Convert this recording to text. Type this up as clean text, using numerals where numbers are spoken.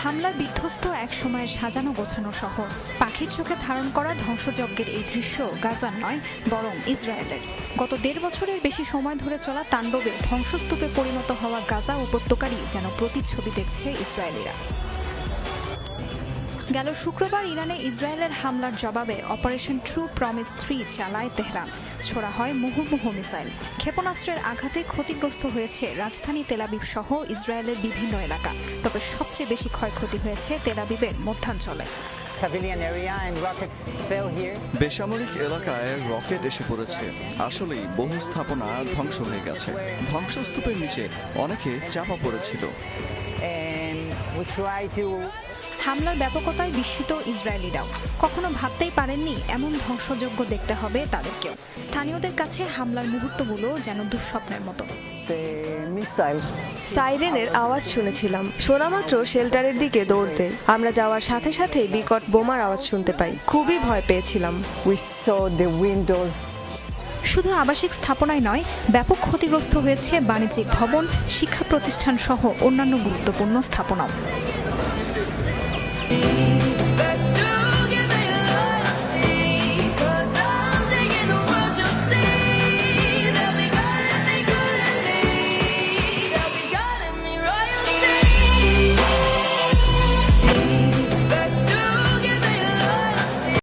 হামলা বিধ্বস্ত এক সময়ের সাজানো গোছানো শহর। পাখির চোখে ধারণ করা ধ্বংসযজ্ঞের এই দৃশ্য গাজার নয়, বরং ইসরায়েলের। গত ১.৫ বছরের বেশি সময় ধরে চলা তাণ্ডবে ধ্বংসস্তূপে পরিণত হওয়া গাজা উপত্যকারই যেন প্রতিচ্ছবি দেখছে ইসরায়েলিরা। গেল শুক্রবার ইরানে ইসরায়েলের হামলার জবাবে অপারেশন ট্রু প্রমিস 3 চালায় তেহরান। ছোড়া হয় মুহুর্মুহু মিসাইল। ক্ষেপণাস্ত্রের আঘাতে ক্ষতিগ্রস্ত হয়েছে রাজধানী তেল আবিব সহ ইসরায়েলের বিভিন্ন এলাকা। তবে সবচেয়ে বেশি ক্ষয়ক্ষতি হয়েছে তেল আবিবের মধ্যাঞ্চলে। বেসামরিক এলাকায় রকেট এসে পড়েছে। আসলেই বহু স্থাপনা ধ্বংস হয়ে গেছে। ধ্বংসস্তূপের নিচে অনেকে চাপা পড়েছিল। হামলার ব্যাপকতায় বিস্মিত ইসরায়েলিরাও। কখনো ভাবতেই পারেননি এমন ধ্বংসযজ্ঞ দেখতে হবে তাদেরকেও। স্থানীয়দের কাছে হামলার মুহূর্তগুলো যেন দুঃস্বপ্নের মতো। সাইরেনের আওয়াজ শুনেছিলাম। শোনামাত্র শেল্টারের দিকে দৌড়তে আমরা যাওয়ার সাথে সাথেই বিকট বোমার আওয়াজ শুনতে পাই। খুবই ভয় পেয়েছিলাম। শুধু আবাসিক স্থাপনায় নয়, ব্যাপক ক্ষতিগ্রস্ত হয়েছে বাণিজ্যিক ভবন, শিক্ষা প্রতিষ্ঠান সহ অন্যান্য গুরুত্বপূর্ণ স্থাপনাও।